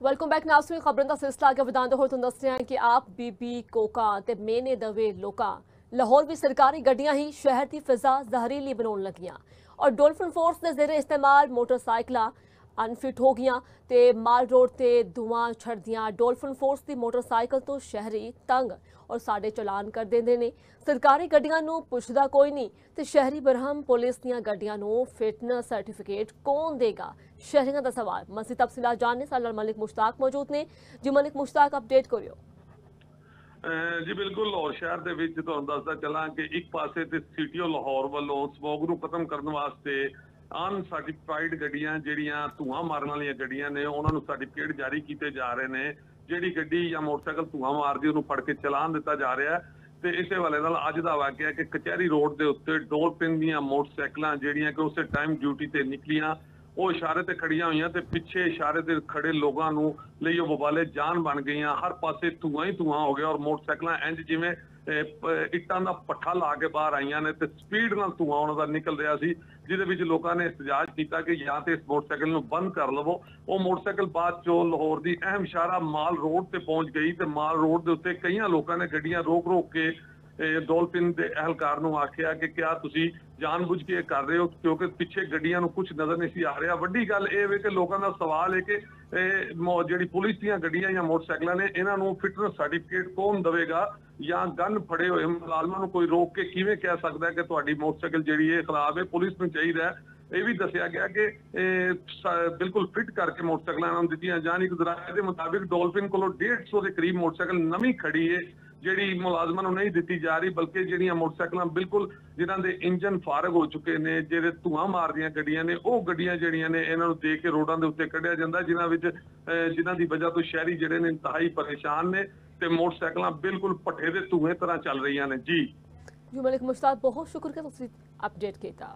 Welcome back नाज़रीन। खबरों का सिलसिला अगर वधांदे होए तो दसदे हां कि आप बीबी कोका ते मेने दवे लोकां लाहौर भी सरकारी गड्डियां ही शहर की फिजा जहरीली बनाउण लगियां और डॉल्फिन फोर्स के जेरे इस्तेमाल मोटरसाइकिलां अनफिट हो गईयां ते माल रोड ते धुआं छड़दियां। डॉल्फिन फोर्स की मोटरसाइकिल तो शहरी तंग और साडे चलान कर देंदे ने। सरकारी गड्डियां नूं पुछदा कोई नहीं ते शहरी बरहम पुलिस दीयां गड्डियां नूं फिटनेस सर्टिफिकेट कौन देगा? शहरियां दा सवाल। मज़ीद तफसीलात जानने साडे नाल मलिक मुश्ताक मौजूद ने। जी मलिक मुश्ताक, अपडेट करियो। जी बिल्कुल, लाहौर शहर ਦੇ ਵਿੱਚ ਤੁਹਾਨੂੰ ਦੱਸਦਾ ਚਲਾਂ ਕਿ ਇੱਕ ਪਾਸੇ ਤੇ ਸੀਟੀਓ ਲਾਹੌਰ ਵੱਲੋਂ ਸਮੋਗ ਨੂੰ ਖਤਮ ਕਰਨ ਵਾਸਤੇ ਅਨਸਰਟੀਫਾਈਡ ਗੱਡੀਆਂ ਜਿਹੜੀਆਂ ਧੂਆਂ ਮਾਰਨ ਵਾਲੀਆਂ ਗੱਡੀਆਂ ਨੇ ਉਹਨਾਂ ਨੂੰ ਸਰਟੀਫਿਕੇਟ ਜਾਰੀ ਕੀਤੇ ਜਾ ਰਹੇ ਨੇ। ਜਿਹੜੀ ਗੱਡੀ ਜਾਂ ਮੋਟਰਸਾਈਕਲ ਧੂਆਂ ਮਾਰਦੀ ਉਹਨੂੰ ਫੜ ਕੇ ਚਲਾਨ ਦਿੱਤਾ ਜਾ ਰਿਹਾ ਤੇ ਇਸੇ ਵਾਲੇ ਨਾਲ ਅੱਜ ਦਾ ਵਾਕਿਆ ਕਿ ਕਚਹਿਰੀ ਰੋਡ ਦੇ ਉੱਤੇ ਡੋਲਫਿਨ ਦੀਆਂ ਮੋਟਰਸਾਈਕਲਾਂ ਜਿਹੜੀਆਂ ਕਿ ਉਸੇ ਟਾਈਮ ਡਿਊਟੀ ਤੇ ਨਿਕਲੀਆਂ ਉਹ ਇਸ਼ਾਰੇ ਤੇ ਖੜੀਆਂ ਹੋਈਆਂ ਤੇ ਪਿੱਛੇ ਇਸ਼ਾਰੇ ਤੇ ਖੜੇ ਲੋਕਾਂ ਨੂੰ ਲਈ ਉਹ ਵਬਾਲੇ ਜਾਨ ਬਣ ਗਈਆਂ। ਹਰ ਪਾਸੇ ਧੂਆਂ ਹੀ ਧੂਆਂ ਹੋ ਗਿਆ ਔਰ ਮੋਟਰਸਾਈਕਲਾਂ ਇੰਜ ਜਿਵੇਂ ਇੱਟਾਂ ਦਾ ਪੱਠਾ ਲਾ ਕੇ ਬਾਹਰ ਆਈਆਂ ਨੇ ਤੇ ਸਪੀਡ ਨਾਲ ਧੂਆਂ ਉਹਨਾਂ ਦਾ ਨਿਕਲ ਰਿਹਾ ਸੀ, ਜਿਹਦੇ ਵਿੱਚ ਲੋਕਾਂ ਨੇ ਇhtਜਾਜ ਕੀਤਾ ਕਿ ਜਾਂ ਤੇ ਇਸ ਮੋਟਰਸਾਈਕਲ ਨੂੰ ਬੰਦ ਕਰ ਲਵੋ। ਉਹ ਮੋਟਰਸਾਈਕਲ ਬਾਅਦ ਚੋਂ ਲਾਹੌਰ ਦੀ ਅਹਿਮ ਸ਼ਾਹਰਾ ਮਾਲ ਰੋਡ ਤੇ ਪਹੁੰਚ ਗਈ ਤੇ ਮਾਲ ਰੋਡ ਦੇ ਉੱਤੇ ਕਈਆਂ ਲੋਕਾਂ ਨੇ ਗੱਡੀਆਂ ਰੋਕ ਰੋਕ ਕੇ ਡੋਲਫਿਨ ਦੇ ਅਹਿਲਕਾਰ ਨੂੰ ਆਖਿਆ ਕਿ ਕਿਆ ਤੁਸੀਂ ਜਾਣਬੁੱਝ ਕੇ ਕਰ ਰਹੇ ਹੋ, ਕਿਉਂਕਿ ਪਿੱਛੇ ਗੱਡੀਆਂ ਨੂੰ ਕੁਝ ਨਜ਼ਰ ਨਹੀਂ ਸੀ ਆ ਰਿਹਾ। ਵੱਡੀ ਗੱਲ ਇਹ ਵੇ ਕਿ ਲੋਕਾਂ ਦਾ ਸਵਾਲ ਹੈ ਕਿ ਜਿਹੜੀ ਪੁਲਿਸ ਦੀਆਂ ਗੱਡੀਆਂ ਜਾਂ ਮੋਟਰਸਾਈਕਲਾਂ ਨੇ ਇਹਨਾਂ ਨੂੰ ਫਿਟਨੈਸ ਸਰਟੀਫਿਕੇਟ ਕੌਣ ਦੇਵੇਗਾ ਜਾਂ ਗਨ ਫੜੇ ਹੋਏ ਮੁਲਾਜ਼ਮਾਂ ਨੂੰ ਕੋਈ ਰੋਕ ਕੇ ਕਿਵੇਂ ਕਹਿ ਸਕਦਾ ਕਿ ਤੁਹਾਡੀ ਮੋਟਰਸਾਈਕਲ ਜਿਹੜੀ ਹੈ ਖਰਾਬ ਹੈ। ਪੁਲਿਸ ਨੂੰ ਚਾਹੀਦਾ ਇਹ ਵੀ ਦੱਸਿਆ ਗਿਆ ਕਿ ਬਿਲਕੁਲ ਫਿਟ ਕਰਕੇ ਮੋਟਰਸਾਈਕਲਾਂ ਨੂੰ ਦਿੱਤੀਆਂ ਜਾਣ। ਇੱਕ ਜ਼ਰਾਏ ਦੇ ਮੁਤਾਬਿਕ ਡੋਲਫਿਨ ਕੋਲੋਂ 150 ਦੇ ਕਰੀਬ ਮੋਟਰਸਾਈਕਲ ਨਵੀਂ ਖੜੀ ਹੈ ਜਿਹੜੀ ਮੁਲਾਜ਼ਮਾਂ ਨੂੰ ਨਹੀਂ ਦਿੱਤੀ ਜਾ ਰਹੀ, ਬਲਕਿ ਜਿਹੜੀਆਂ ਮੋਟਰਸਾਈਕਲਾਂ ਬਿਲਕੁਲ ਜਿਨ੍ਹਾਂ ਦੇ ਇੰਜਨ ਫਾਰਗ ਹੋ ਚੁੱਕੇ ਨੇ, ਜਿਹੜੇ ਧੂਆਂ ਮਾਰਦੀਆਂ ਗੱਡੀਆਂ ਨੇ, ਉਹ ਗੱਡੀਆਂ ਜਿਹੜੀਆਂ ਨੇ ਇਹਨਾਂ ਨੂੰ ਦੇ ਕੇ ਰੋਡਾਂ ਦੇ ਉੱਤੇ ਕੱਢਿਆ ਜਾਂਦਾ, ਜਿਨ੍ਹਾਂ ਦੀ ਵਜ੍ਹਾ ਤੋਂ ਸ਼ਹਿਰੀ ਜਿਹੜੇ ਨੇ ਇੰਤਹਾਈ ਪਰੇਸ਼ਾਨ ਨੇ ਤੇ ਮੋਟਰਸਾਈਕਲਾਂ ਬਿਲकुल ਭੱਠੇ ਦੇ ਧੂਏ ਤਰ੍ਹਾਂ ਚੱਲ ਰਹੀਆਂ ਨੇ। ਜੀ मलिक मुश्ताक, बहुत शुक्र कि तुसीं अपडेट किया।